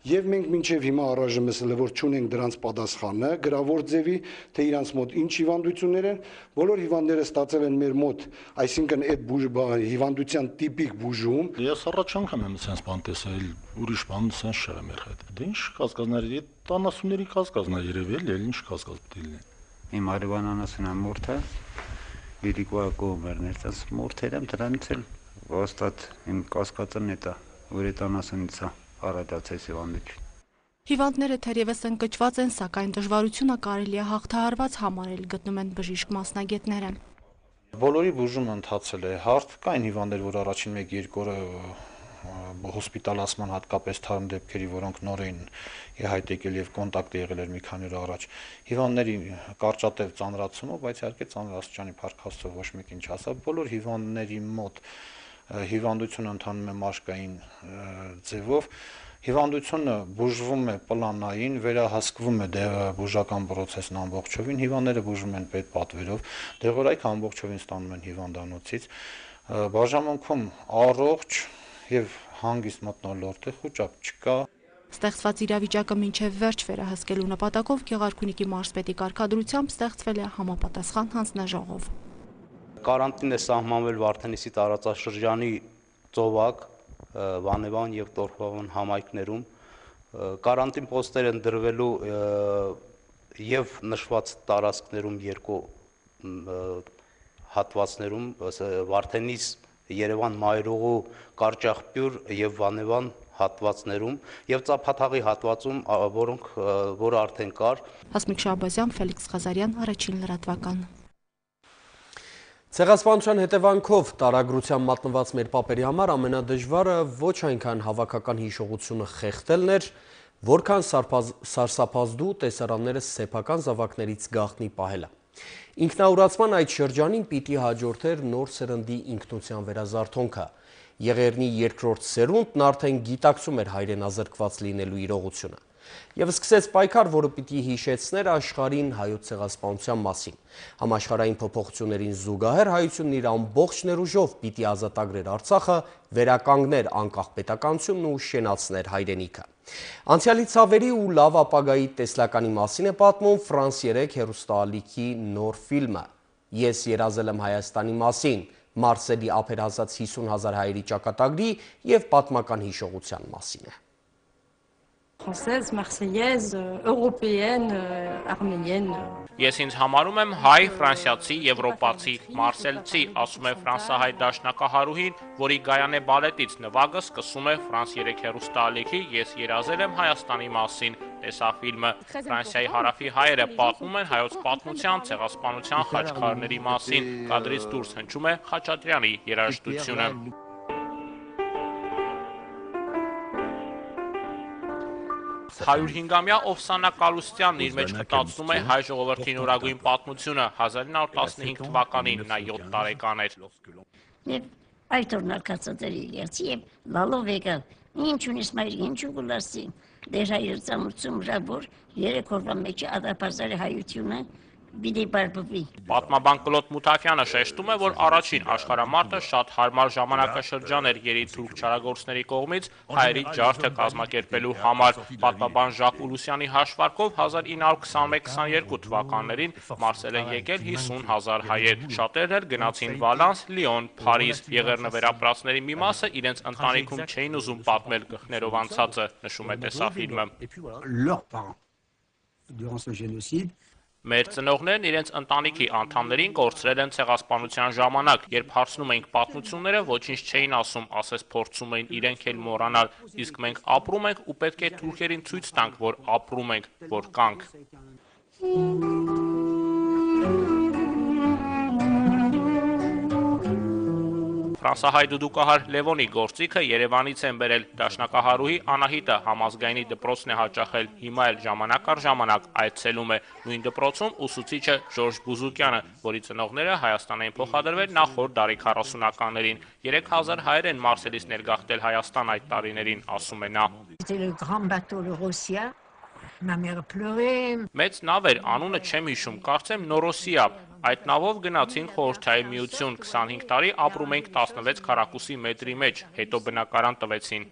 եւ մենք մինչեւ հիմա առայժմ ասել որ չունենք դրանց պատասխանը գրավոր ձևի, թե իրանց մոտ ինչ հիվանդություններ են, բոլոր հիվանդները ստացել են մեր մոտ, այսինքն այդ հիվանդության տիպիկ բուժում։ Ես առաջ անգամ եմ sense բան տեսել, ուրիշ բան sense չէ մեր հետ։ Դե ինչ կասկածների, 70-ների կասկածն է երևի էլ, ինչ կասկած պետք է լինի։ Իմ արևան անասունա մորթը, իրիկուակո մերներ, sense մորթերը դրանից էլ ոստատ իմ կասկածը նետա, որ այդ անասունից է առադացես հիվանդություն։ Հիվանդները թերևս ընկճված են, սակայն դժվարությունը կարելի է հաղթահարված համարել, գտնում են բժիշկ մասնագետները։ Բոլորի բուժումը ընթացել է, հարթ կային հիվանդներ, որ առաջին 1-2 օրը հոսպիտալացման հատկապես թարմ դեպքերի, որոնք նոր էին հայտ եկել եւ կոնտակտ եղել էր մի քանի օր առաջ։ Հիվանդների կարճատև ծանրացումով, բայց իհարկե ծանրաստիճանի փառքաստով ոչ մեկին չհասավ։ Բոլոր հիվանդների մոտ հիվանդությունը ընթանում է մաշկային ձևով, հիվանդությունը բուժվում է պլանային, վերահսկվում է բուժական պրոցեսն ամբողջովին, հիվանդները բուժվում են պետպատվերով, դեղորայք ամբողջովին ստանում են հիվանդանոցից, բաժանմունքում առողջ եւ հանգիստ մթնոլորտ է, խուճապ չկա։ Ստեղծված իրավիճակը մինչև վերջ վերահսկելու նպատակով Գեղարքունիքի մարզպետի կարգադրությամբ ստեղծվել է համապատասխան հանձնաժողով։ Կարանտին է սահմանվել Վարդենիսի տարածաշրջանի Ծովակ, Վանևան եւ Տորխավան համայնքներում։ Կարանտին պոստեր են դրվելու եւ նշված տարածքներում 2 հատվածներում Վարդենիս, Երևան Մայրուղու, Կարճախպյուր եւ Վանևան հատվածներում եւ Ծափաթաղի հատվածում, որը արդեն կար։ Հասմիկ Շահբազյան, Ֆելիքս Ղազարյան, Առաջին լրատվական։ Ցեղասպանության հետևանքով տարագրության մատնված մեր պապերի համար ամենադժվարը ոչ այնքան հավաքական հիշողությունը խեղդելն էր, որքան սարսափազդու տեսարանները սեփական զավակներից գաղտնի պահելը։ Ինքնաուրացման այդ շրջանին պիտի հաջորդեր նոր սերնդի ինքնության վերազարթոնքը։ Եղերնի երկրորդ սերունդն արդեն գիտակցում էր հայրենազրկված լինելու իրողությունը եւ սկսեց պայքար, որը պիտի հիշեցներ աշխարհին հայոց ցեղասպանության մասին։ Համաշխարհային փոփոխություններին զուգահեռ հայությունն իր ամբողջ ներուժով պիտի ազատագրեր Արցախը, վերականգներ անկախ պետականությունն ու շենացներ հայրենիքը։ Անցյալի ցավերի ու լավ ապագայի տեսլականի մասին է պատմում France 3 հեռուստաալիքի նոր ֆիլմը։ Ես երազել եմ Հայաստանի մասին, Մարսելի ափերհասած 50,000 հայերի ճակատագրի եւ պատմական հիշողության մասին է։ Française, marseillaise, européenne, arménienne. Ես ինձ համարում եմ հայ, ֆրանսիացի, եվրոպացի, մարսելցի, ասում է ֆրանսահայ դաշնակահարուհին, որի Գայանե բալետից նվագը սկսում է France 3 հեռուստաալիքի «Ես երազել եմ Հայաստանի մասին» տեսաֆիլմը։ Ֆրանսիայի հարավի հայերը պատմում են հայոց պատմության, ցեղասպանության խաչքարերի մասին։ Կադրից դուրս հնչում է Խաչատրյանի երաժշտությունը։ 105-ամյա Օվսանա Կալուստյանն իր մեջ խտացնում է հայ ժողովրդի նորագույն պատմությունը։ 1915 թվականին նա 7 տարեկան էր։ Եվ այդ օրն արկածատերի եղցի եւ լալով եկավ։ Ինչ ունես մայր, ինչու գուլասի։ Դեր հայր ծամուցում ռաբոր 3 օրվա մեջ ադապազարի հայությունը Բիդի բարբվի։ Պատմաբան Կլոդ Մութաֆյանը շեշտում է, որ առաջին աշխարհամարտը շատ հարմար ժամանակաշրջան էր երիտուրք չարագործների կողմից հայերի ջարդը կազմակերպելու համար։ Պատմաբան Ժակ Ուլուսյանի հաշվարկով 1921-22 թվականներին Մարսել են եկել 50,000 հայեր։ Շատերն էլ գնացին Վալանս, Լիոն, Փարիզ։ Եղեռնը վերապրածների մի մասը իրենց ընտանիքում չէին ուզում պատմել գլխներով անցածը, նշում է տեսաֆիլմը։ Մեր ծնողներն իրենց ընտանիքի անդամներին կորցրել են ցեղասպանության ժամանակ, երբ հարցնում էինք պատմությունները, ոչինչ չէին ասում, ասես փորձում էին իրենք էլ մոռանալ, իսկ մենք ապրում ենք ու պետք է թուրքերին ցույց տանք, որ ապրում ենք, որ կանք։ Ֆրանսահայ դուդուկահար Լևոնի գործիքը Երևանից են բերել դաշնակահարուհի Անահիտը համազգայինի դպրոցն է հաճախել, հիմա էլ ժամանակ առ ժամանակ այցելում է։ Նույն դպրոցում ուսուցիչը Ժորժ Բուզուկյանը, որի ծնողները Հայաստան էին փոխադրվել նախորդ դարի 40-ականներին։ 3000 հայեր են Մարսելից ներգաղթել Հայաստան այդ տարիներին, ասում է նա։ Մեծ նավ էր, անունը չեմ հիշում, կարծեմ Նորոսիա։ Այդ նավով գնացինք Խորհրդային Միություն, 25 տարի ապրում ենք 16 քառակուսի մետրի մեջ, հետո բնակարան տվեցին։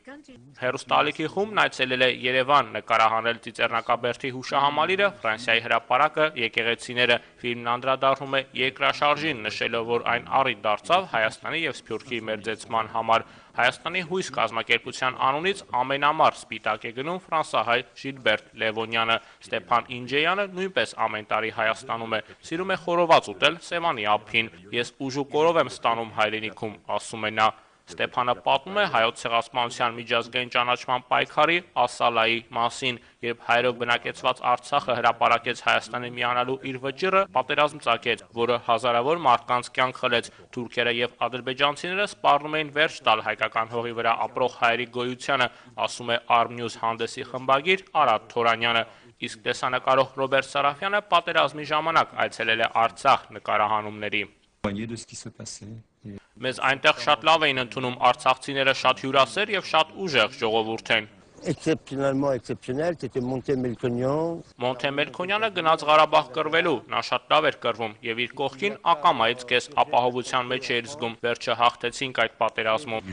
Հեռուստաալիքի խումբն այցելել է Երևան, նկարահանել Ծիծեռնակաբերդի հուշահամալիրը, Ֆրանսիայի հրապարակը, եկեղեցիները, ֆիլմն անդրադառնում է երկրաշարժին, նշելով, որ այն առիթ դարձավ Հայաստանի և Սփյուռքի մերձեցման համար։ Հայաստանի հույս կազմակերպության անունից ամենամար սպիտակ է գնում ֆրանսահայ Ժիլբերտ Լևոնյանը, Ստեփան Ինջեյանը նույնպես ամեն տարի Հայաստանում է, սիրում է խորոված ուտել Սևանի ափին, ես ուժ ու կորով եմ ստանում հայրենիքում, ասում է նա։ Ստեփանը պատմում է հայոց ցեղասպանության միջազգային ճանաչման պայքարի Ասալայի մասին, երբ հայերով բնակեցված Արցախը հրապարակեց Հայաստանի միանալու իր վճիռը, պատերազմ ծագեց, որը հազարավոր մարդկանց կյանք խլեց։ Թուրքերը եւ ադրբեջանցիները սպառնում էին վերջ տալ հայկական հողի վրա ապրող հայերի գոյությանը, ասում է Armnews հանդեսի խմբագիր Արադ Թորանյանը։ Իսկ տեսանկարող Ռոբերտ Սարաֆյանը պատերազմի ժամանակ այցելել է Արցախ նկարահանումների։ Մեզ այնտեղ շատ լավ էին ընդունում, արցախցիները շատ հյուրասեր եւ շատ ուժեղ ժողովուրդ են։ Մոնտեմելքոնյանը գնաց Ղարաբաղ կռվելու, նա շատ լավ էր կռվում եւ իր կողքին ակամայից կես ապահովության մեջ էր զգում, վերջը հաղթեցինք այդ պատերազմում։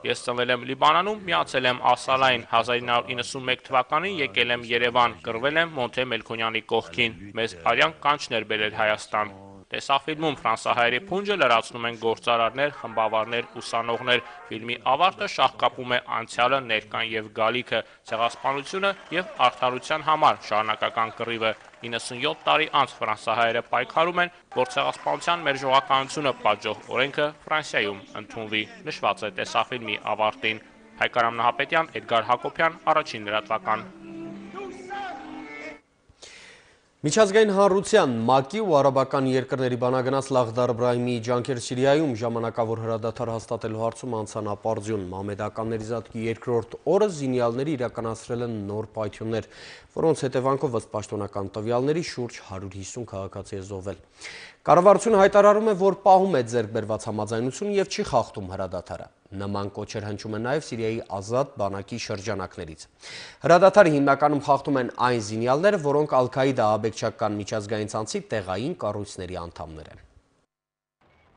Ես ծնվել եմ Լիբանանում, միացել եմ Ասալային, 1991 թվականին եկել եմ Երևան, կռվել եմ Մոնթե Մելքոնյանի կողքին, մեզ արյան կանչներ բերել Հայաստան։ Տեսաֆիլմում ֆրանսահայերի փունջը լրացնում են գործարարներ, խմբավարներ, ուսանողներ, ֆիլմի ավարտը շաղկապում է անցյալը, ներկան եւ գալիքը, ցեղասպանությունը եւ արդարության համար շարունակական կռիվը։ 97 տարի անց ֆրանսահայերը պայքարում են, որ ցեղասպանության մերժողականությունը պատժող օրենքը Ֆրանսիայում ընդունվի, նշված է տեսաֆիլմի ավարտին։ Հայկարամ Նահապետյան, Էդգար Հակոբյան, Առաջին լրատվական։ Միջազգային հանրության ՄԱԿ-ի ու արաբական երկրների բանագնաց Լաղդար Բրահիմիի ջանքեր Սիրիայում ժամանակավոր հրադադար հաստատելու հարցում անցան ապարդյուն։ Մահմեդականների զատկի երկրորդ օրը զինյալները իրականացրել են նոր պայթյուններ, որոնց հետևանքով ըստ պաշտոնական տվյալների շուրջ 150 քաղաքացի է զոհվել։ Կառավարությունը հայտարարում է, որ պահում է ձեռք բերված համաձայնություն եւ չի խախտում հրադադարը։ Նման կոչեր հնչում են նաև Սիրիայի ազատ բանակի շրջանակներից։ Հրադադարը հիմնականում խախտում են այն զինյալները, որոնք Ալ-Քաիդա աբեկչական միջազգային ցանցի տեղային կառույցների անդամներ են։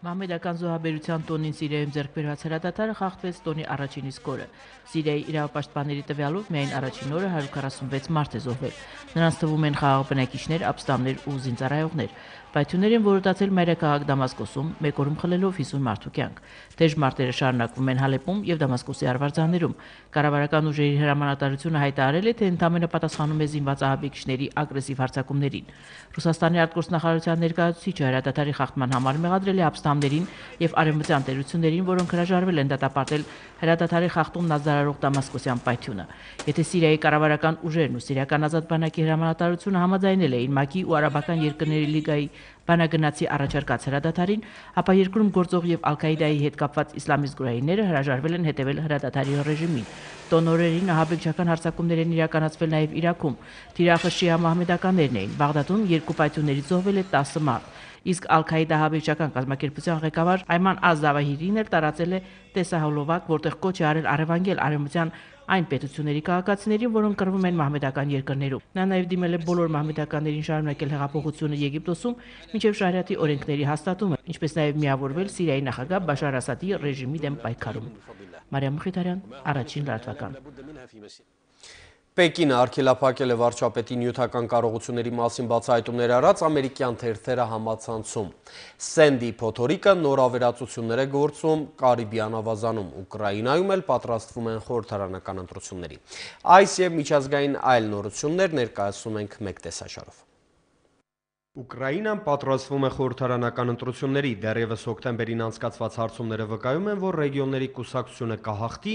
Մահմեդական զոհաբերության տոնին Սիրիայում ձեռք բերված հրադադարը խախտվեց տոնի առաջին իսկ օրը։ Սիրիայի իրավապաշտպանների տվյալով միայն առաջին օրը 146 մարդ է զոհվել։ Նրանց թվում են խաղաղ բնակիչներ, ապստամբներ ու զինծառայողներ։ Պայթյուններ են որոտացել մայրաքաղաք Դամասկոսում, մեկ օրում խլելով 50 մարդու կյանք։ Թեժ մարտերը շարունակվում են Հալեպում եւ Դամասկոսի արվարձաններում։ Կառավարական ուժերի հրամանատարությունը հայտարարել է, թե ընդամենը պատասխանում է զինված ահաբեկիչների ագրեսիվ հարձակումներին։ Ռուսաստանի արտգործնախարարության ներկայացուցիչը հրադադարի խախտման համար մեղադրել է ապստամբներին եւ արևմտյան տերություններին, որոնք հրաժարվել են դատապարտել հրադադարի խախտումն ազդարարող Դամասկոսյան պայթյունը։ Եթե Սիրիայի կառավարական ուժերն ու Սիրիական ազատ բանակի հրամանատարությունը համաձայնել էին ՄԱԿ-ի ու արաբական երկրների լիգայի բանագնացի առաջարկած հրադադարին, ապա երկրում գործող եւ Ալ-Քաիդայի հետ կապված իսլամիստ գրոհիները հրաժարվել են հետևել հրադադարի ռեժիմին։ Տոնորերին ահաբեկչական հարձակումներ են իրականացվել նաեւ Իրաքում։ Թիրախը շիա մահմեդականներն էին։ Բաղդադում երկու պայթյուններից զոհվել է 10 մարդ։ Իսկ Ալ-Քաիդա ահաբեկչական կազմակերպության ղեկավար Այման Ազավահիրին էլ տարածել է տեսահոլովակ, որտեղ կոչ է արել առևանգել արևմտյան այն պետությունների քաղաքացիներին, որոնք կռվում են մահմեդական երկրներում։ Նա նաև դիմել է բոլոր մահմեդականներին շարունակել հեղափոխությունը Եգիպտոսում, մինչև շարիաթի օրենքների հաստատումը, ինչպես նաև միավորվել Սիրիայի նախագահ Բաշար Ասադի ռեժիմի դեմ պայքարում։ Մարիամ Մխիթարյան, Առաջին լրատվական։ Պեկինը արգելափակել է վարչապետի նյութական կարողությունների մասին բացահայտումներ արած ամերիկյան թերթերը համացանցում։ Սենդի Փոթորիկը նոր ավերածություններ է գործում Կարիբյան ավազանում, Ուկրաինայում էլ պատրաստվում են խորհրդարանական ընտրությունների։ Այս եւ միջազգային այլ նորություններ ներկայացնում ենք մեկ տեսաշարով։ Ուկրաինան պատրաստվում է խորհրդարանական ընտրությունների, դեռևս հոկտեմբերին անցկացված հարցումները վկայում են, որ ռեգիոնների կուսակցությունը կհաղթի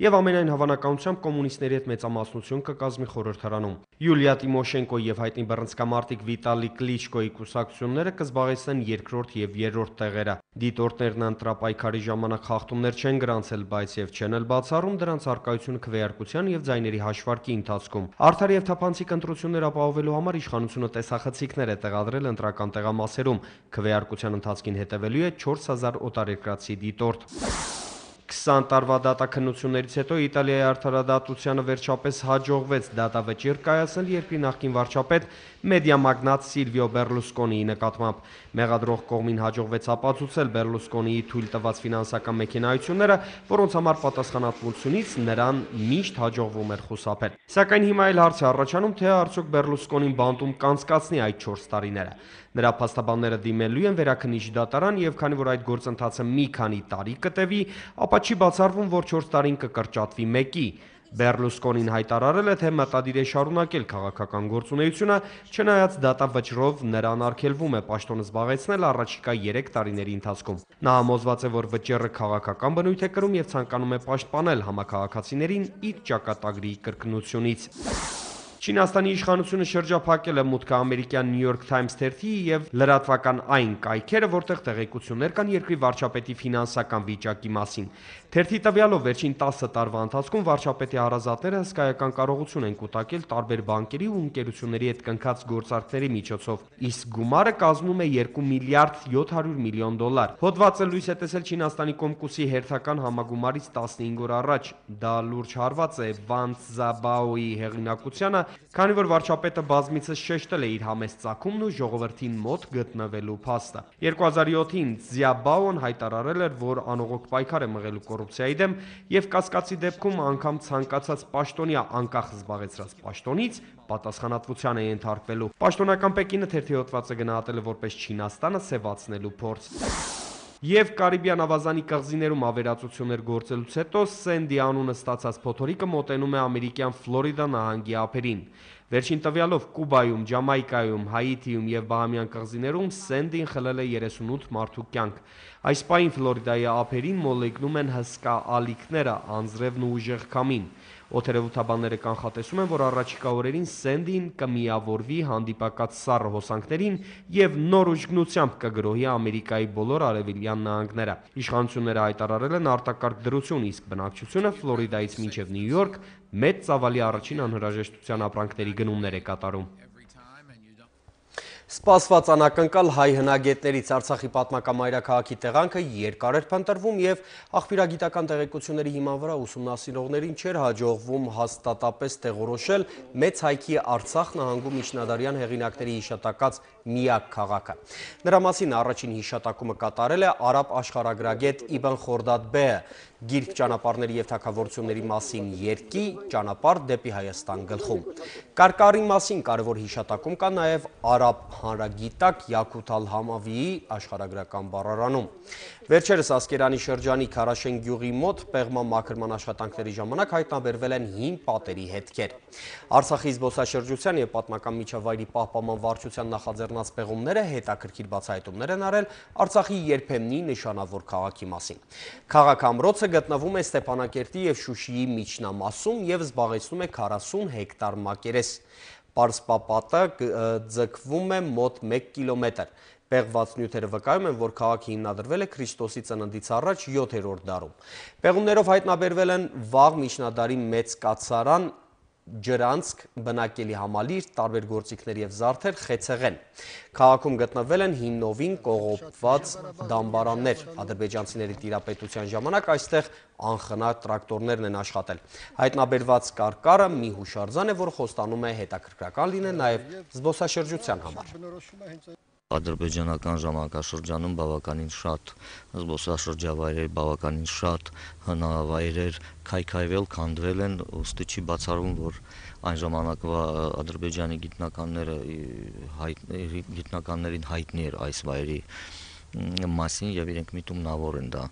եւ ամենայն հավանականությամբ կոմունիստների հետ մեծամասնություն կկազմի խորհրդարանում։ Յուլիա Տիմոշենկոյի եւ հայտնի բռնցքամարտիկ Վիտալի Կլիչկոյի կուսակցությունները կզբաղեցնեն երկրորդ եւ երրորդ տեղերը։ Դիտորդներն ընտրապայքարի ժամանակ խախտումներ չեն գրանցել, բայց եւ չեն էլ բացառում դրանց առկայությունը քվեարկության եւ ձայների հաշվարկի ընթացքում։ Արդար եւ թափանցիկ ընտրություններ ապահովելու համար իշխանությունը տեսախցիկներ է տեղադրել ընտրական տեղամասերում։ Քվեարկության ընթացքին հետևելու է 4000 օտարերկրացի դիտորդ։ 20 տարվա դատաքննություններից հետո Իտալիայի արդարադատությանը վերջապես հաջողվեց դատավճիռ կայացնել երկրի նախկին վարչապետ մեդիա մագնատ Սիլվիո Բերլուսկոնիի նկատմամբ։ Մեղադրող կողմին հաջողվեց ապացուցել Բերլուսկոնիի թույլ տված ֆինանսական մեքենայությունները, որոնց համար պատասխանատվությունից նրան միշտ հաջողվում էր խուսափել։ Սակայն հիմա էլ հարց է առաջանում, թե արդյոք Բերլուսկոնին բանտում կանցկացնի այդ 4 տարիները։ Նրա փաստաբանները դիմելու են վերաքննիչ դատարան եւ քանի որ այդ գործընթացը մի քանի տարի կտևի, ապա չի բացառվում, որ 4 տարին կկրճատվի 1-ի։ Բերլուսկոնին հայտարարել է, թե մտադիր է շարունակել քաղաքական գործունեությունը, չնայած դատավճռով նրան արգելվում է պաշտոնը զբաղեցնել առաջիկա 3 տարիների ընթացքում։ Նա համոզված է, որ վճիռը քաղաքական բնույթ է կրում եւ ցանկանում է պաշտպանել համաքաղաքացիներին իր ճակատագրի կրկնությունից։ Չինաստանի իշխանությունը շրջափակել է մուտքը ամերիկյան New York Times թերթի եւ լրատվական այն կայքերը, որտեղ տեղեկություններ կան երկրի վարչապետի ֆինանսական վիճակի մասին։ Թերթի տվյալով վերջին 10 տարվա ընթացքում վարչապետի հարազատները հսկայական կարողություն են կուտակել տարբեր բանկերի ու ընկերությունների հետ կնքած գործարքների միջոցով, իսկ գումարը կազմում է 2 միլիարդ 700 միլիոն դոլար։ Հոդվածը լույս է տեսել Չինաստանի Կոմկուսի հերթական համագումարից 15 օր առաջ։ Դա լուրջ հարված է Վան Ցզաբաոյի հեղինակությանը, քանի որ վարչապետը բազմիցս շեշտել է իր համեստ ծագումն ու ժողովրդին մոտ գտնվելու փաստը։ 2007-ին Ցզաբաոն հայտարարել էր, որ անողոք պայքար է մղելու կոռուպցիայի դեմ եւ կասկածի դեպքում անգամ ցանկացած պաշտոնյա անկախ զբաղեցրած պաշտոնից պատասխանատվության է ենթարկվելու։ Պաշտոնական Պեկինը թերթի հոդվածը գնահատել է որպես Չինաստանը սևացնելու փորձ։ Եվ Կարիբյան ավազանի կղզիներում ավերածություններ գործելուց հետո Սենդի անունը ստացած փոթորիկը մոտենում է ամերիկյան Ֆլորիդա նահանգի ափերին։ Վերջին տվյալով Կուբայում, Ջամայկայում, Հայիթիում եւ Բահամյան կղզիներում Սենդին խլել է 38 մարդու կյանք։ Այս պահին Ֆլորիդայի ափերին մոլեգնում են հսկա ալիքները, անձրևն ու ուժեղ քամին։ Օդերևութաբանները կանխատեսում են, որ առաջիկա օրերին Սենդին կմիավորվի հանդիպակաց սառը հոսանքներին եւ նոր ուժգնությամբ կգրոհի Ամերիկայի բոլոր արևելյան նահանգները։ Իշխանությունները հայտարարել են արտակարգ դրություն, իսկ բնակչությունը Ֆլորիդայից մինչև Նյու Յորք մեծ ծավալի առաջին անհրաժեշտության ապրանքների գնումներ է կատարում։ Սպասված անակնկալ հայ հնագետներից Արցախի պատմական մայրաքաղաքի տեղանքը երկար էր փնտրվում եւ աղբյուրագիտական տեղեկությունների հիման վրա ուսումնասիրողներին չէր հաջողվում հաստատապես տեղորոշել մեծ հայքի Արցախ նահանգում միջնադարյան հեղինակների հիշատակած միակ քաղաքը։ Նրա մասին առաջին հիշատակումը կատարել է արաբ աշխարհագրագետ Իբն Խորդադ Բեհը, գիրք ճանապարհների եւ թագավորությունների մասին երկի ճանապարհ դեպի Հայաստան գլխում։ Կարկարի մասին կարևոր հիշատակում կա նաեւ արաբ հանրագիտակ Յակութ Ալ-Համավիի աշխարհագրական բառարանում։ Վերջերս Ասկերանի շրջանի Քարաշեն գյուղի մոտ պեղման մաքրման աշխատանքների ժամանակ հայտնաբերվել են հին պատերի հետքեր։ Արցախի զբոսաշրջության եւ պատմական միջավայրի պահպանման վարչության նախաձեռնած պեղումները հետաքրքիր բացահայտումներ են արել Արցախի երբեմնի նշանավոր քաղաքի մասին։ Քաղաք-ամրոցը գտնվում է Ստեփանակերտի եւ Շուշիի միջնամասում եւ զբաղեցնում է 40 հեկտար մակերես։ Պարսպապատը ձգվում է մոտ 1 կիլոմետր։ Պեղված նյութերը վկայում են, որ քաղաքը հիմնադրվել է Քրիստոսի ծննդից առաջ 7-րդ դարում։ Պեղումներով հայտնաբերվել են վաղ միջնադարի մեծ կացարան, ջրանցք, բնակելի համալիր, տարբեր գործիքներ եւ զարդեր, խեցեղեն։ Քաղաքում գտնվել են հին նովին կողոպված դամբարաններ։ Ադրբեջանցիների տիրապետության ժամանակ այստեղ անխնա տրակտորներն են աշխատել։ Հայտնաբերված կարկարը մի հուշարձան է, որ խոստանում է հետաքրքրական լինել նաեւ զբոսաշրջության համար։ Ադրբեջանական ժամանակաշրջանում բավականին շատ զբոսաշրջավայրեր, բավականին շատ հնավայրեր քայքայվել, քանդվել են, ուստի չի բացառվում, որ այն ժամանակվա Ադրբեջանի գիտնականներին հայտնի էր այս վայրի մասին եւ իրենք միտումնավոր են դա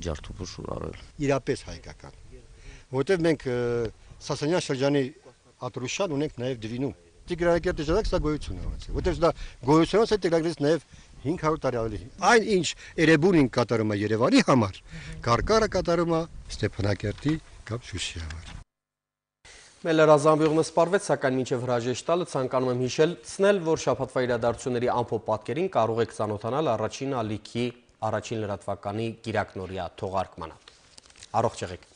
ջարդուփուշ արել։ Իրապես հայկական, որտեղ մենք Սասանյան շրջանի Ատրուշան ունենք նաեւ Դվինում Տիգրանակերտի ժամանակ սա գոյություն ունեցել, որտեղ դա գոյությունից է Տիգրանակերտից նաև 500 տարի ավելի։ Այն ինչ Էրեբունին կատարում է Երևանի համար, Կարկարը կատարում է Ստեփանակերտի կամ Շուշի համար։ Մեր լրազամբյուղը սպառվեց, սակայն մինչև հրաժեշտ տալը ցանկանում եմ հիշեցնել, որ շաբաթվա իրադարձությունների ամփոփ պատկերին կարող եք ծանոթանալ առաջին ալիքի առաջին լրատվականի գիրակնօրյա թողարկմանը։ Առողջ եղեք։